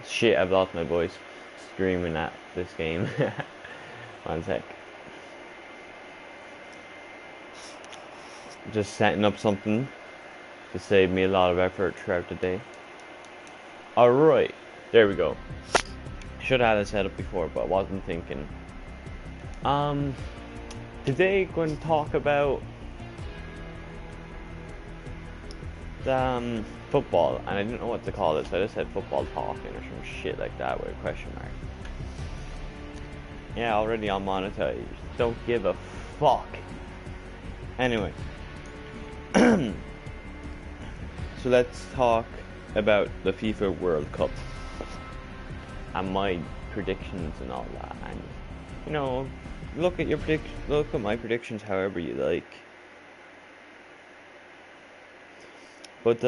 Shit, I've lost my voice screaming at this game. One sec. Just setting up something to save me a lot of effort throughout the day. Alright, there we go. Should have had it set up before, but I wasn't thinking. Today going to talk about football, and I didn't know what to call it, so I just said football talking or some shit like that with a question mark. Yeah, already unmonetized. Don't give a fuck. Anyway. So let's talk about the FIFA World Cup and my predictions and all that, and you know, look at my predictions however you like. But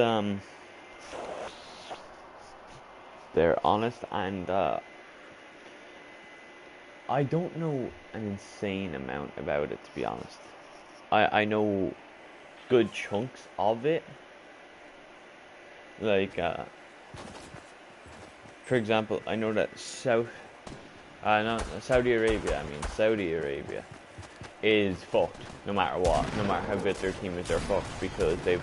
they're honest, and I don't know an insane amount about it, to be honest. I know good chunks of it, like for example, I know that Saudi Arabia is fucked no matter what. No matter how good their team is, they're fucked because they've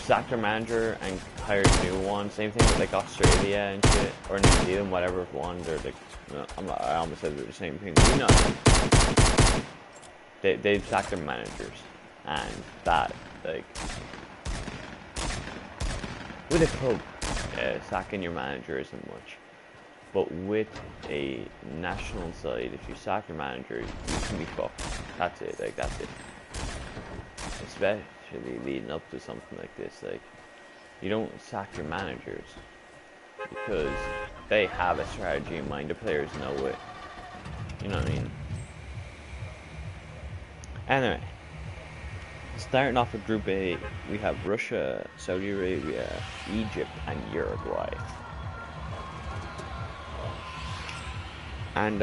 sacked their manager and hired a new one. Same thing with like Australia and shit, or New Zealand, whatever one. They're like, I almost said they're the same thing. You know, they've sacked their managers, and that, like, with a club, sacking your manager isn't much. But with a national side, if you sack your manager, you can be fucked. That's it. Like, that's it. Especially leading up to something like this, like, you don't sack your managers because they have a strategy in mind. The players know it. You know what I mean? Anyway, starting off with Group A, we have Russia, Saudi Arabia, Egypt, and Uruguay. And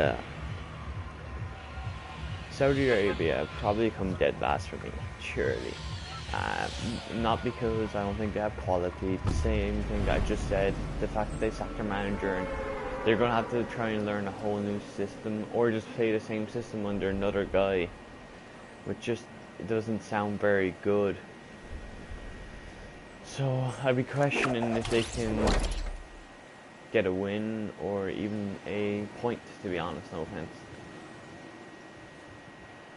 Saudi Arabia probably come dead last for me, surely. Not because I don't think they have quality. The same thing I just said. The fact that they sacked their manager and they're gonna have to try and learn a whole new system, or just play the same system under another guy, which just it doesn't sound very good. So I'd be questioning if they can get a win or even a point, to be honest, no offense.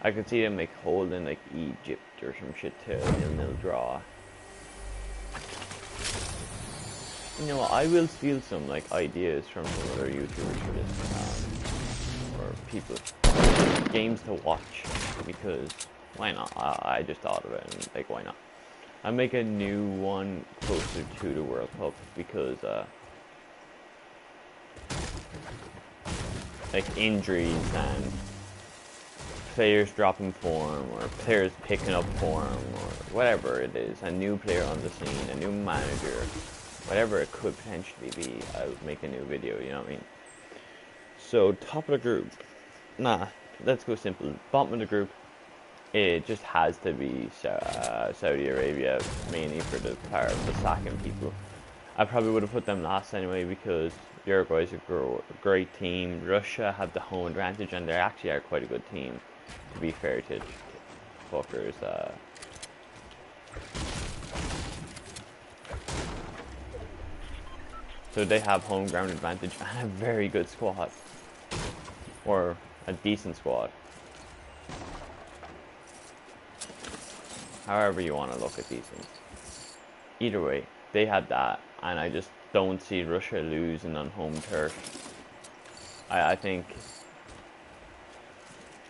I could see them like holding like Egypt or some shit to a 0-0 draw. You know, I will steal some like ideas from some other YouTubers for this, or people, games to watch, because why not? I just thought of it, and like, why not? I'll make a new one closer to the World Cup, because like injuries and players dropping form, or players picking up form, or whatever it is, a new player on the scene, a new manager, whatever it could potentially be, I'll make a new video, you know what I mean? So, top of the group, let's go simple. Bottom of the group, it just has to be Saudi Arabia, mainly for the part of the sacking people. I probably would have put them last anyway, because Uruguay is a great team. Russia have the home advantage, and they actually are quite a good team, to be fair to fuckers. So they have home ground advantage and a very good squad, or a decent squad. However you want to look at these things. Either way, they had that, and I just don't see Russia losing on home turf. I think,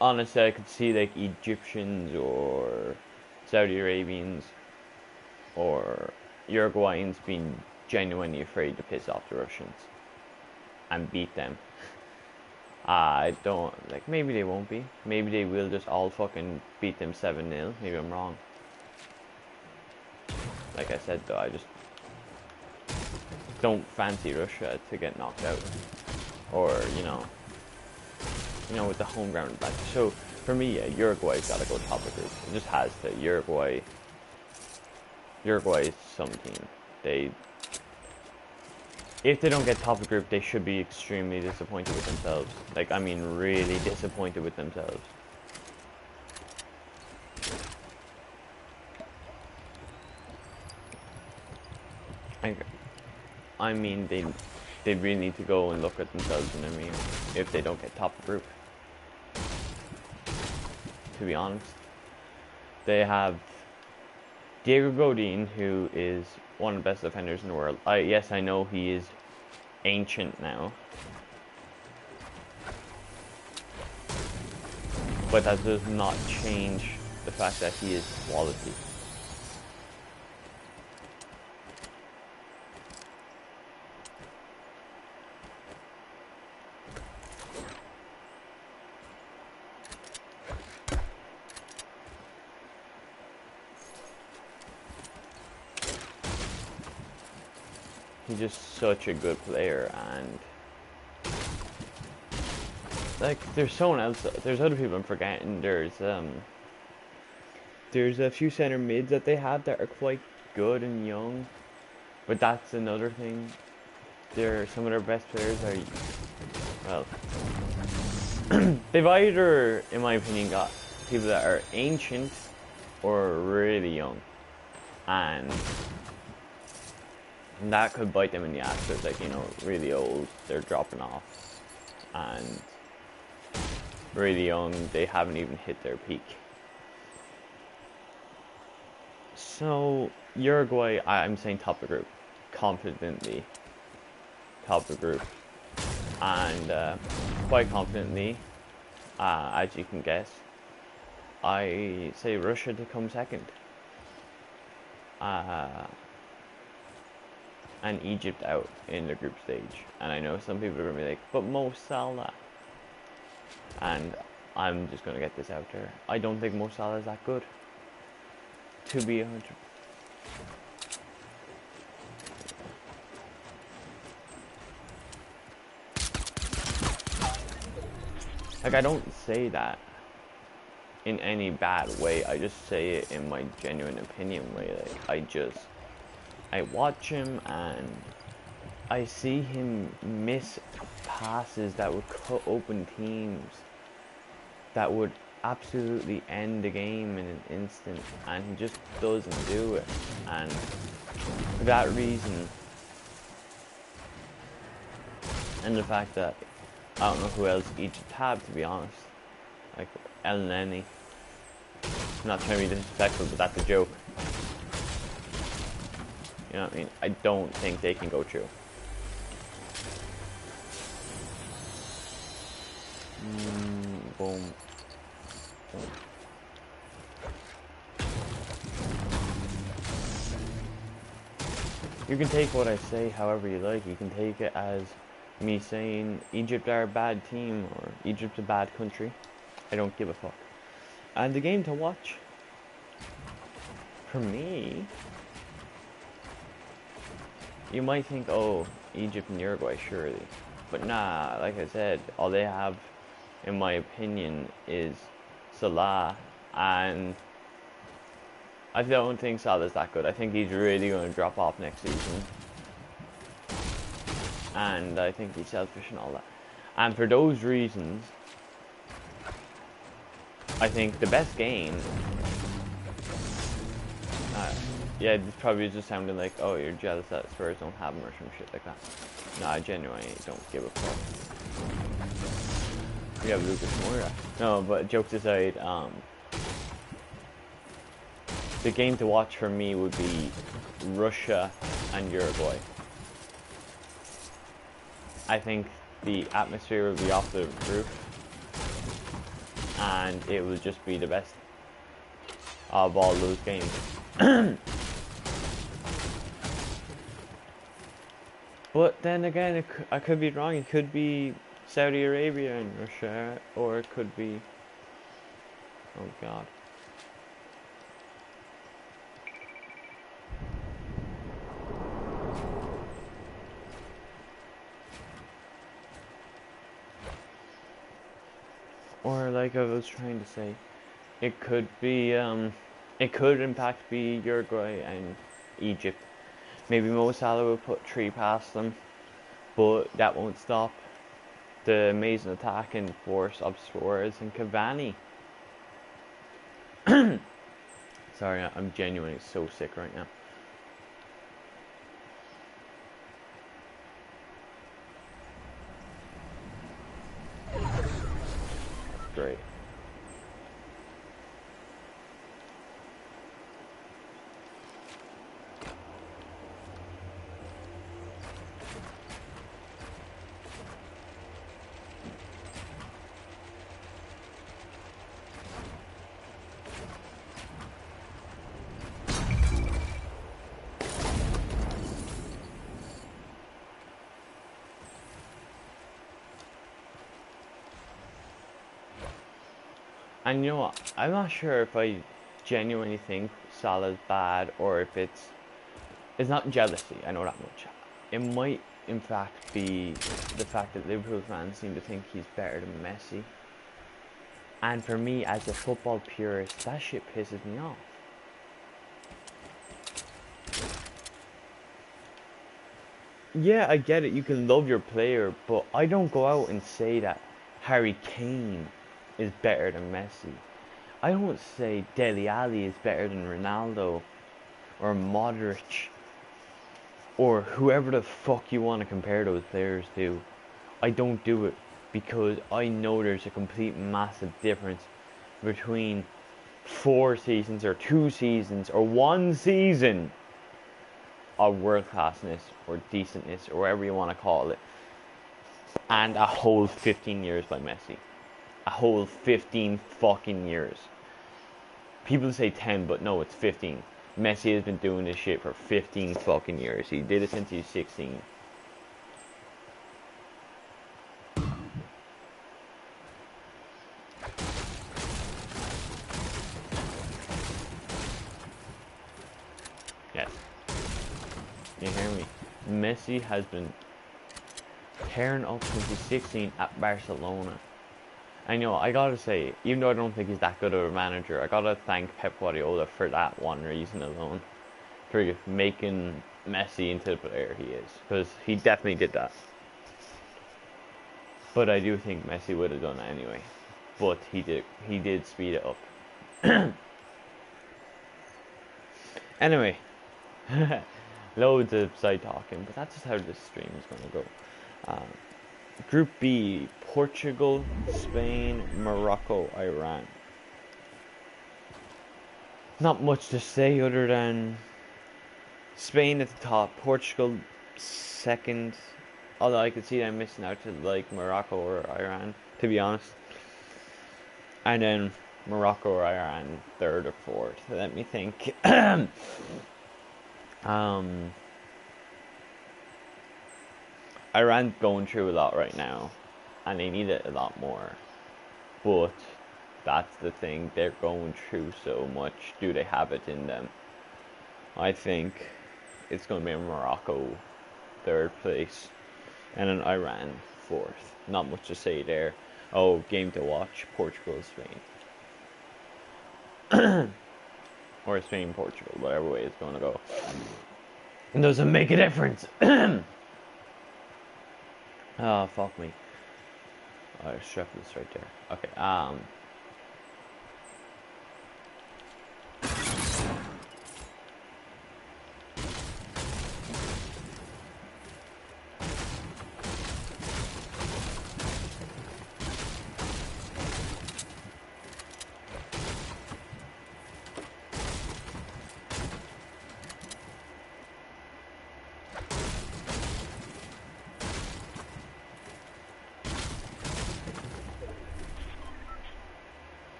honestly, I could see like Egyptians or Saudi Arabians or Uruguayans being genuinely afraid to piss off the Russians and beat them. I don't, like, maybe they won't be. Maybe they will just all fucking beat them 7-0. Maybe I'm wrong. Like I said though, I just don't fancy Russia to get knocked out. Or, you know, with the home ground advantage. So, for me, yeah, Uruguay's gotta go top of group. It just has to. Uruguay is some team. if they don't get top of the group, they should be extremely disappointed with themselves. Like, I mean, really disappointed with themselves. I mean, they really need to go and look at themselves in the mirror if they don't get top of the group. To be honest, they have Diego Godin, who is one of the best defenders in the world. Yes, I know he is ancient now, but that does not change the fact that he is quality. He's just such a good player, and like there's someone else, there's other people I'm forgetting. There's a few center mids that they have that are quite good and young, but that's another thing. Some of their best players are, well, they've either, in my opinion, got people that are ancient or really young, and that could bite them in the ass. Because, like, you know, really old, they're dropping off, and really young, they haven't even hit their peak. So Uruguay, I'm saying top of the group, confidently top of the group, and quite confidently, as you can guess, I say Russia to come second, and Egypt out in the group stage. And I know some people are gonna be like, but Mo Salah, and I'm just gonna get this out there. I don't think Mo Salah is that good, to be 100. Like, I don't say that in any bad way. I just say it in my genuine opinion way. Like, I watch him and I see him miss passes that would cut open teams, that would absolutely end the game in an instant, and he just doesn't do it. And for that reason, and the fact that I don't know who else Egypt have, to be honest, like El Neni. I'm not trying to be disrespectful, but that's a joke. You know what I mean? I don't think they can go through. Boom. Boom. You can take what I say however you like. You can take it as me saying Egypt are a bad team or Egypt's a bad country. I don't give a fuck. And the game to watch, for me, you might think, oh, Egypt and Uruguay, surely. But nah, like I said, all they have, in my opinion, is Salah, and I don't think Salah's that good. I think he's really going to drop off next season. And I think he's selfish and all that. And for those reasons, I think the best game... yeah, this probably just sounded like, oh, you're jealous that Spurs don't have him or some shit like that. No, I genuinely don't give a fuck. We have Lucas Moura. No, but jokes aside, the game to watch for me would be Russia and Uruguay. I think the atmosphere will be off the roof, and it will just be the best of all those games. But then again, I could be wrong. It could be Saudi Arabia and Russia, or it could be... oh god. Or like I was trying to say, it could be, it could in fact be Uruguay and Egypt. Maybe Mo Salah will put 3 past them, but that won't stop the amazing attacking force of Suarez and Cavani. Sorry, I'm genuinely so sick right now. Great. And you know what? I'm not sure if I genuinely think Salah's bad or if it's not jealousy. I know that much. It might, in fact, be the fact that Liverpool fans seem to think he's better than Messi. And for me, as a football purist, that shit pisses me off. Yeah, I get it. You can love your player, but I don't go out and say that Harry Kane is better than Messi. I don't say Dele Alli is better than Ronaldo or Modric or whoever the fuck you want to compare those players to. I don't do it because I know there's a complete massive difference between 4 seasons or 2 seasons or 1 season of world classness or decentness or whatever you want to call it, and a whole 15 years by Messi. A whole 15 fucking years. People say 10, but no, it's 15. Messi has been doing this shit for 15 fucking years. He did it since he was 16. Yes. You hear me? Messi has been tearing up since he's 16 at Barcelona. I know, I gotta say, even though I don't think he's that good of a manager, I gotta thank Pep Guardiola for that one reason alone. For making Messi into the player he is. Because he definitely did that. But I do think Messi would have done it anyway. But he did speed it up. Anyway. Loads of side talking, but that's just how this stream is gonna go. Group B, Portugal, Spain, Morocco, Iran. Not much to say other than Spain at the top, Portugal second. Although I could see them missing out to like Morocco or Iran, to be honest. And then Morocco or Iran third or fourth. Let me think. Iran's going through a lot right now, and they need it a lot more. But that's the thing, they're going through so much. Do they have it in them? I think it's going to be Morocco third place, and then Iran fourth. Not much to say there. Oh, game to watch: Portugal, Spain, or Spain, Portugal, whatever way it's going to go. It doesn't make a difference. Oh, fuck me. Oh, I struck this right there. Okay,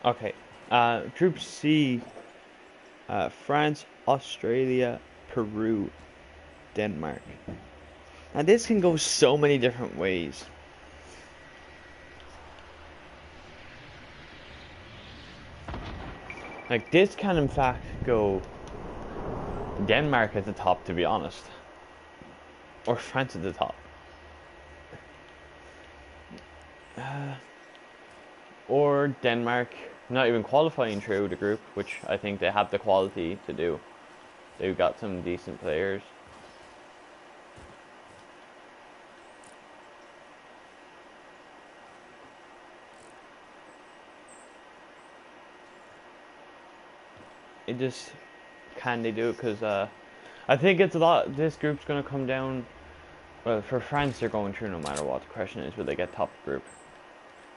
okay. Group C, France, Australia, Peru, Denmark. And this can go so many different ways. Like, this can in fact go Denmark at the top, to be honest. Or France at the top. Or Denmark not even qualifying through the group, which I think they have the quality to do. They've got some decent players. It just, can they do it? Because I think it's a lot. This group's going to come down. Well, for France, they're going through no matter what. The question is, will they get top group?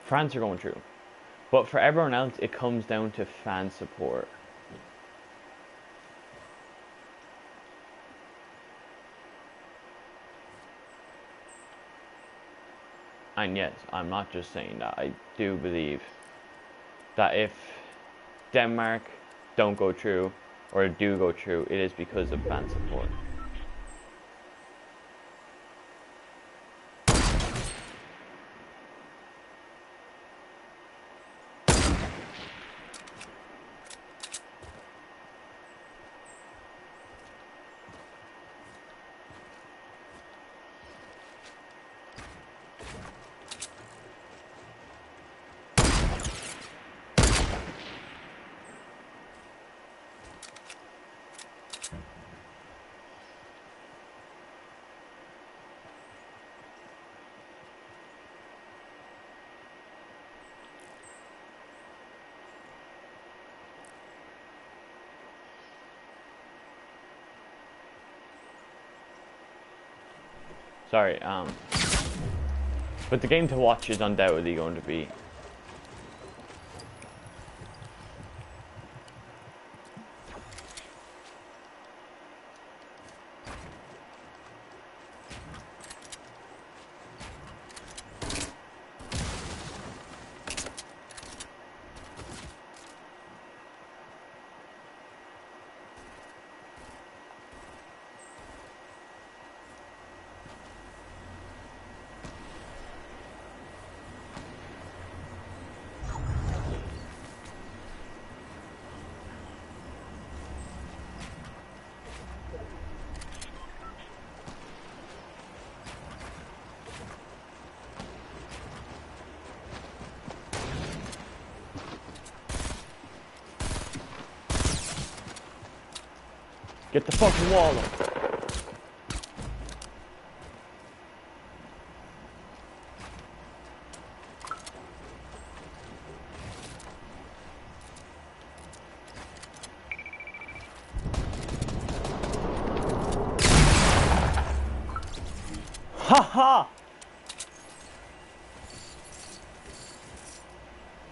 France are going through. But for everyone else, it comes down to fan support. And yes, I'm not just saying that. I do believe that if Denmark don't go through, or do go through, it is because of fan support. Sorry, but the game to watch is undoubtedly going to be get the fucking wall up. Haha!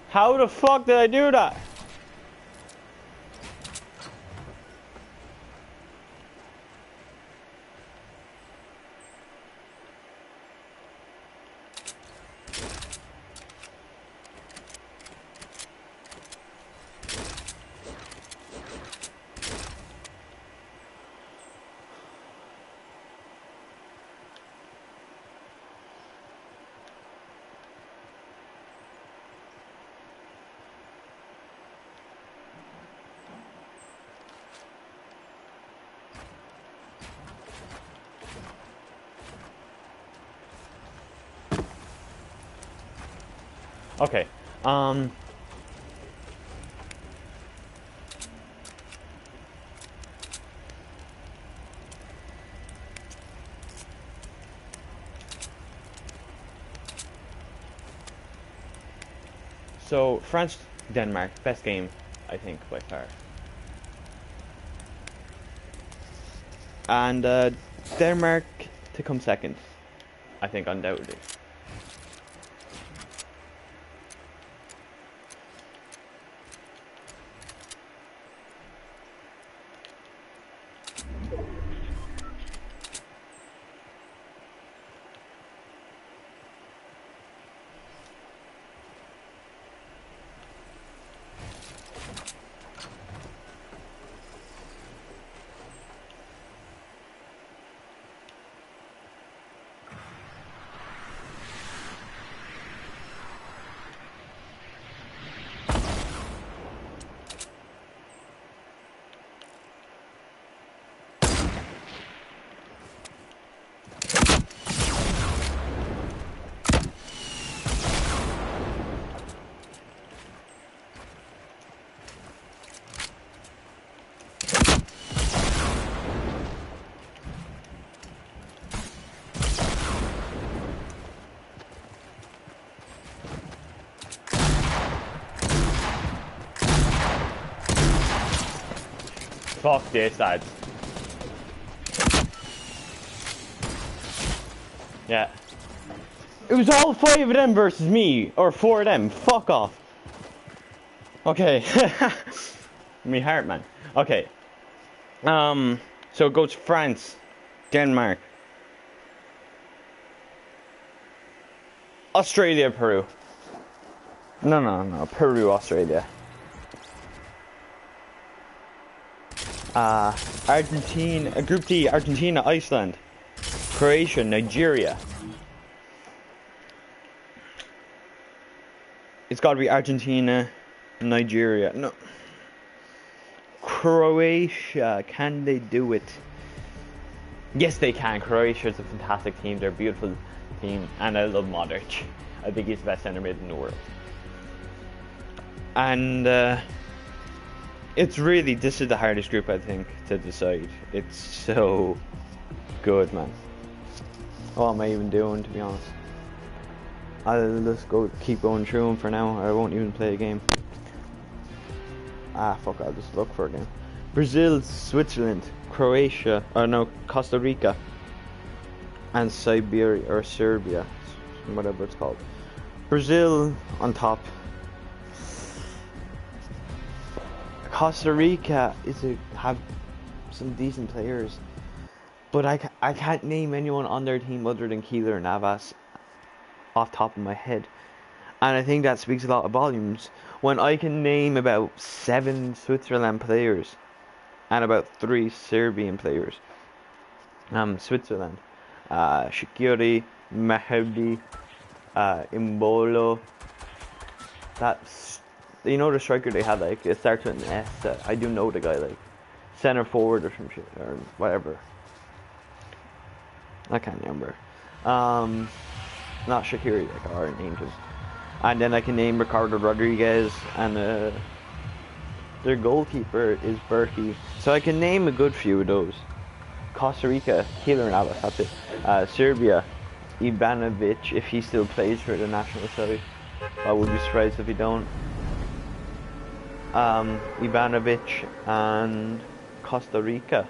How the fuck did I do that? Okay, so France, Denmark, best game, I think, by far. And Denmark to come second, I think, undoubtedly. Fuck this, lads. Yeah. It was all 5 of them versus me, or 4 of them. Fuck off. Okay. Me heart, man. Okay. So it goes France, Denmark, Australia, Peru. No. Peru, Australia. Argentina, Group D, Argentina, Iceland, Croatia, Nigeria. It's got to be Argentina, Nigeria. No. Croatia, can they do it? Yes, they can. Croatia's a fantastic team. They're a beautiful team, and I love Modric. I think he's the best centre mid in the world. And it's really, this is the hardest group, I think, to decide. It's so good, man. What am I even doing, to be honest? I'll just keep going through them for now. I won't even play a game. Ah, fuck, I'll just look for a game. Brazil, Switzerland, Croatia, or no, Costa Rica, and Siberia, or Serbia, whatever it's called. Brazil on top. Costa Rica have some decent players, but I can't name anyone on their team other than Keylor Navas off top of my head. And I think that speaks a lot of volumes when I can name about 7 Switzerland players and about 3 Serbian players. Switzerland, Shaqiri, Mahdi, Imbolo. That's, you know, the striker they had, like, it starts with an S. I do know the guy, like center forward or some shit or whatever. I can't remember. Not Shaqiri, like I already named him. And then I can name Ricardo Rodriguez, and their goalkeeper is Berkey. So I can name a good few of those. Costa Rica, Keylor Navas, that's it. Serbia, Ivanovic, if he still plays for the national side. I would be surprised if he don't. Ivanovic, and Costa Rica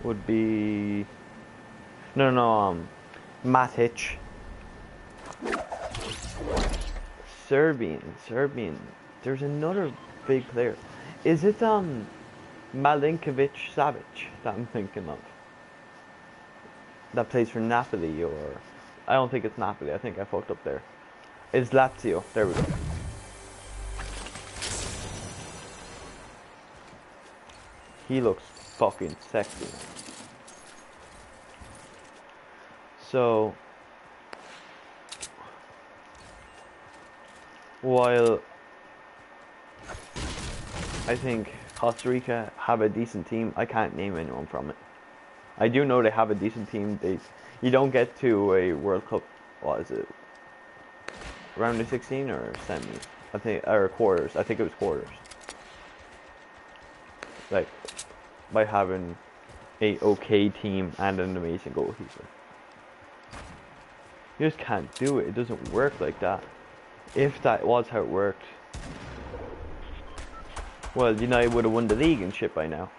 would be... Matic. Serbian. There's another big player. Is it Malinkovic Savic that I'm thinking of? That plays for Napoli, or I don't think it's Napoli. I think I fucked up there. It's Lazio. There we go. He looks fucking sexy. So, while I think Costa Rica have a decent team, I can't name anyone from it. I do know they have a decent team. You don't get to a World Cup, what is it, round of 16 or semis? I think, or quarters. I think it was quarters. Like, by having a okay team and an amazing goalkeeper. You just can't do it. It doesn't work like that. If that was how it worked, well, United would have won the league and shit by now.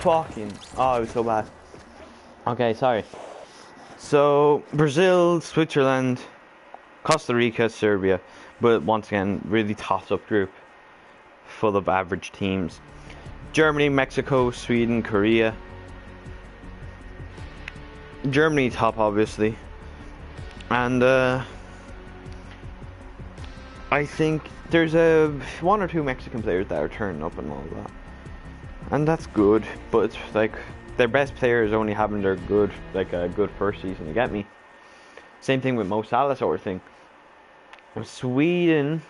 fucking... Oh, it was so bad. Okay, sorry. So, Brazil, Switzerland, Costa Rica, Serbia. But once again, really tossed up group. Full of average teams. Germany, Mexico, Sweden, Korea. Germany top, obviously. And, I think there's one or two Mexican players that are turning up and all that. And that's good, but it's like their best players only having their good, like a good first season, you get me? Same thing with Mo Salah sort of thing. Sweden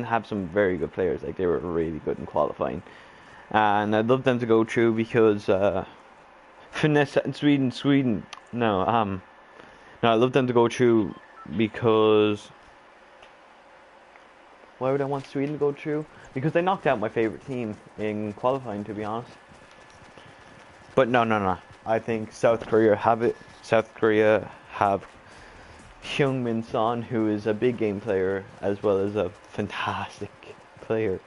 have some very good players, like they were really good in qualifying. And I'd love them to go through because finesse in Sweden. No, I'd love them to go through because why would I want Sweden to go through? Because they knocked out my favorite team in qualifying, to be honest. But no. I think South Korea have it. South Korea have Heung-min Son, who is a big game player as well as a fantastic player.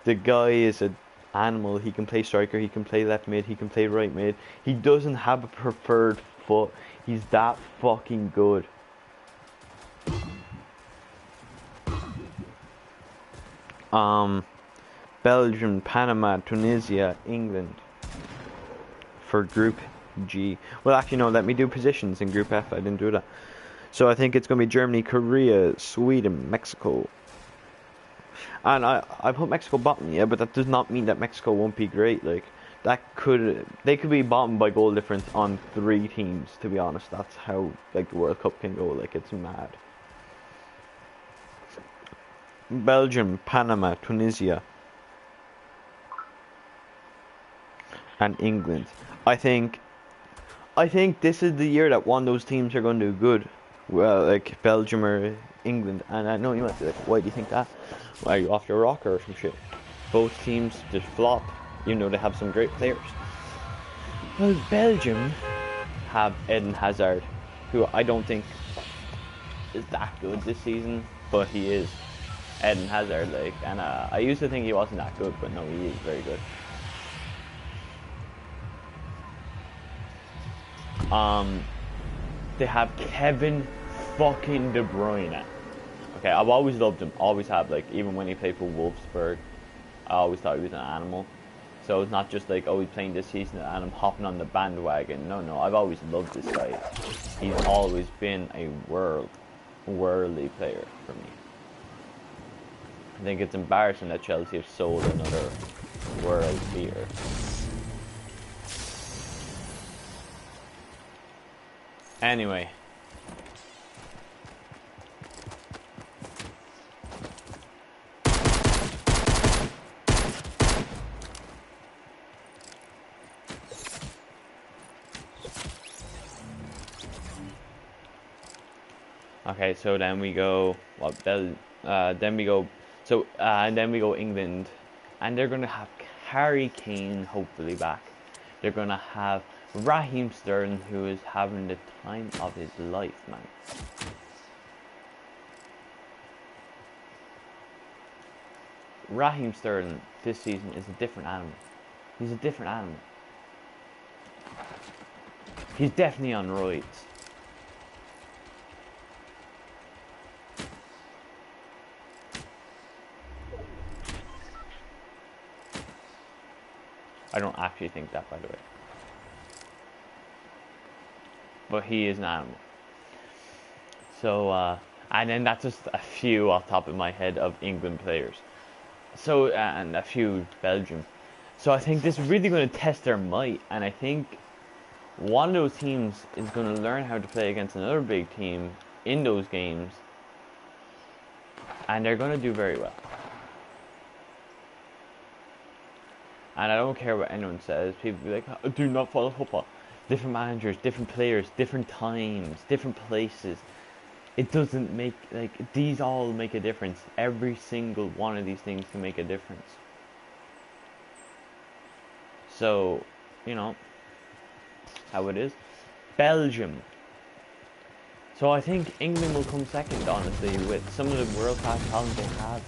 The guy is an animal. He can play striker, he can play left mid, he can play right mid. He doesn't have a preferred foot. He's that fucking good. Belgium, Panama, Tunisia, England for Group G. Well, actually, no, let me do positions in Group F. I didn't do that. So I think it's going to be Germany, Korea, Sweden, Mexico. And I put Mexico bottom, yeah, but that does not mean that Mexico won't be great. Like, they could be bottom by goal difference on 3 teams, to be honest. That's how, like, the World Cup can go. Like, it's mad. Belgium, Panama, Tunisia, and England. I think this is the year that one of those teams are going to do good. Well, like Belgium or England. And I know you might be like, why do you think that? Why, are you off your rocker or some shit? Both teams just flop, even though they have some great players. Well, Belgium have Eden Hazard, who I don't think is that good this season, but he is. Eden Hazard, like, and I used to think he wasn't that good, but no, he is very good. They have Kevin fucking De Bruyne. Okay, I've always loved him, always have, like, even when he played for Wolfsburg, I always thought he was an animal. So it's not just like, oh, he's playing this season and I'm hopping on the bandwagon. No, I've always loved this guy. He's always been a worldly player for me. I think it's embarrassing that Chelsea have sold another world beater. Anyway. Okay, so then we go, well, then we go, so, and then we go England, and they're going to have Harry Kane hopefully back. They're going to have Raheem Sterling, who is having the time of his life, man. Raheem Sterling this season is a different animal. He's a different animal. He's definitely on roids. I don't actually think that, by the way. But he is an animal. So, and then that's just a few off the top of my head of England players. So, and a few Belgium. So I think this is really going to test their might. And I think one of those teams is going to learn how to play against another big team in those games. And they're going to do very well. And I don't care what anyone says. People be like, oh, do not follow football. Different managers, different players, different times, different places. It doesn't make, like, these all make a difference. Every single one of these things can make a difference. So, you know, how it is. Belgium. So I think England will come second, honestly, with some of the world-class talent they have.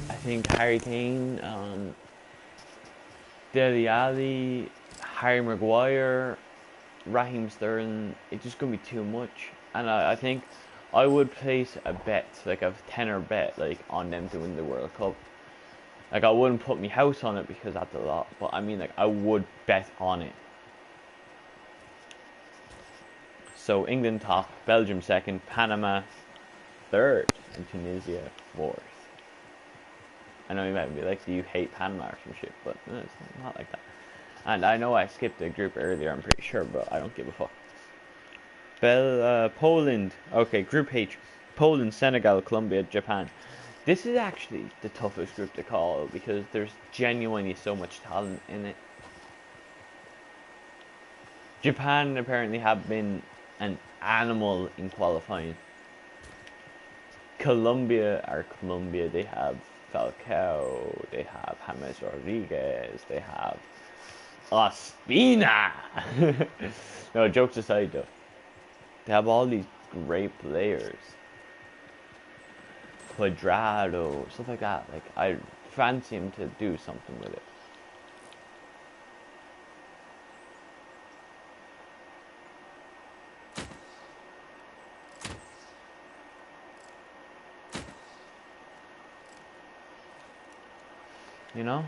I think Harry Kane, Dele Alli, Harry Maguire, Raheem Sterling, it's just going to be too much. And I think I would place a bet, like a tenner bet, like on them to win the World Cup. Like I wouldn't put my house on it because that's a lot, but I mean like I would bet on it. So England top, Belgium second, Panama third, and Tunisia fourth. I know you might be like, do you hate Panama or some shit, but no, it's not like that. And I know I skipped a group earlier, I'm pretty sure, but I don't give a fuck. Poland, okay, Group H, Poland, Senegal, Colombia, Japan. This is actually the toughest group to call because there's genuinely so much talent in it. Japan apparently have been an animal in qualifying. Colombia, they have Falcao, they have James Rodriguez, they have Ospina. No, jokes aside though, they have all these great players. Quadrado, stuff like that. Like I fancy him to do something with it. You know?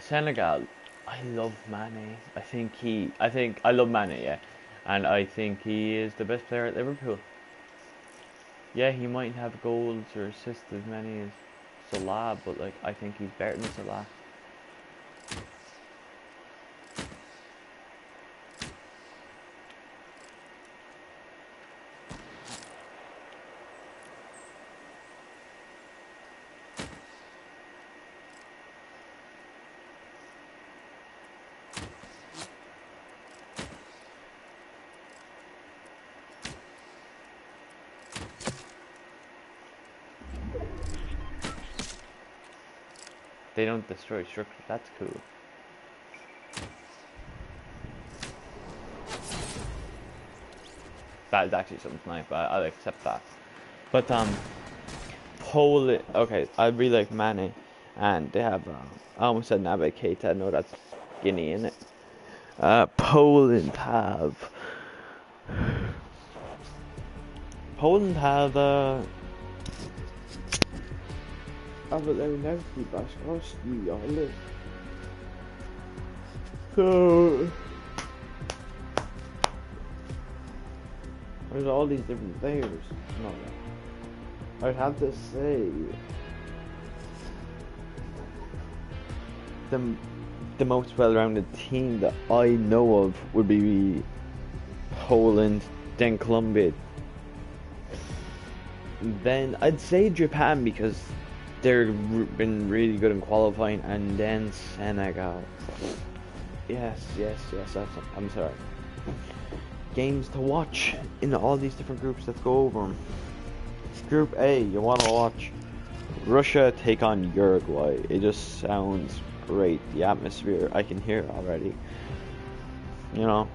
Senegal, I love Mane. I love Mane, yeah. And I think he is the best player at Liverpool. Yeah, he might have goals or assists as many as Salah, but like I think he's better than Salah. They don't destroy structures. That's cool. That is actually something nice, but I'll accept that. But Poland. Okay, I really like Mane, and they have. I almost said Naby Keita. No, that's Guinea, in it. Poland have. Aber Lewandowski, Baskowski, alle. So there's all these different players. No, I'd have to say the most well-rounded team that I know of would be Poland, then Colombia. Then I'd say Japan because they've been really good in qualifying, and then Senegal. Yes, I'm sorry. Games to watch in all these different groups. Let's go over them. Group A, you want to watch Russia take on Uruguay. It just sounds great. The atmosphere, I can hear it already. You know.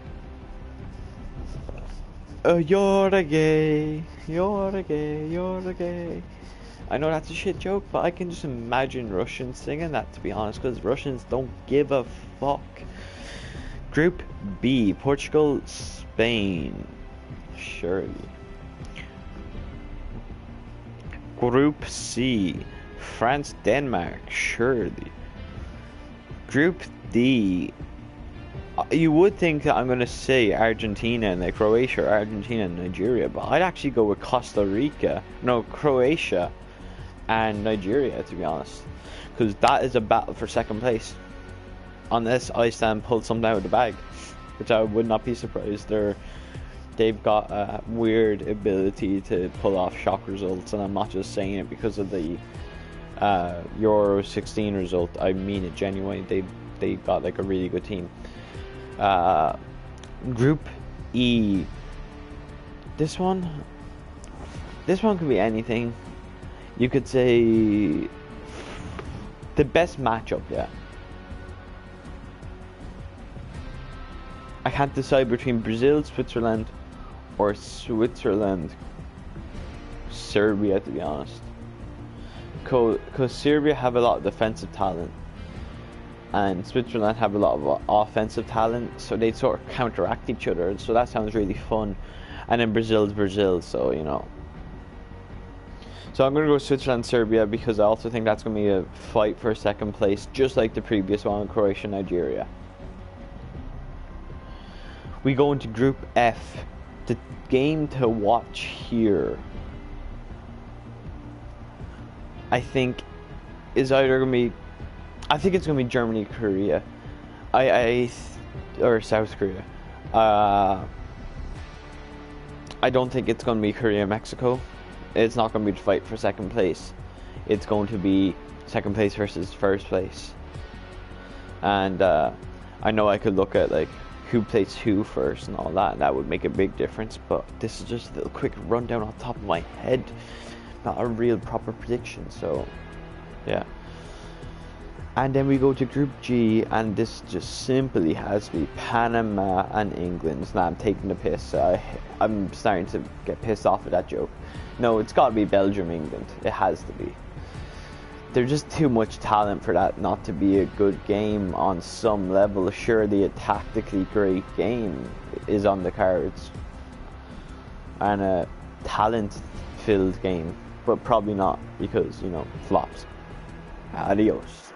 You're a gay. I know that's a shit joke, but I can just imagine Russians singing that, to be honest, because Russians don't give a fuck. Group B, Portugal, Spain, surely. Group C, France, Denmark, surely. Group D, you would think that I'm going to say Argentina and like Croatia, or Argentina and Nigeria, but I'd actually go with Croatia and Nigeria, to be honest, because that is a battle for second place, unless Iceland pulls something out of the bag, which I would not be surprised. They've got a weird ability to pull off shock results, and I'm not just saying it because of the Euro 16 result. I mean it genuinely. They got like a really good team. Group E, this one could be anything. You could say the best matchup, yeah. I can't decide between Brazil, Switzerland, or Switzerland, Serbia, to be honest. Because Serbia have a lot of defensive talent, and Switzerland have a lot of offensive talent, so they sort of counteract each other. So that sounds really fun. And then Brazil's Brazil, so you know. So I'm going to go Switzerland, Serbia, because I also think that's going to be a fight for second place, just like the previous one, Croatia, Nigeria. We go into Group F. The game to watch here, I think, is either going to be... I think it's going to be Germany, Korea. Or South Korea. I don't think it's going to be Korea, Mexico. It's not going to be the fight for second place. It's going to be second place versus first place. And I know I could look at like who plays who first and all that, and that would make a big difference. But this is just a little quick rundown off the top of my head, not a real proper prediction. So yeah. And then we go to Group G, and this just simply has to be Panama and England. Now I'm taking the piss. I'm starting to get pissed off at that joke. No, it's got to be Belgium, England. It has to be. There's just too much talent for that not to be a good game on some level. Surely a tactically great game is on the cards. And a talent-filled game. But probably not, because, you know, flops. Adios.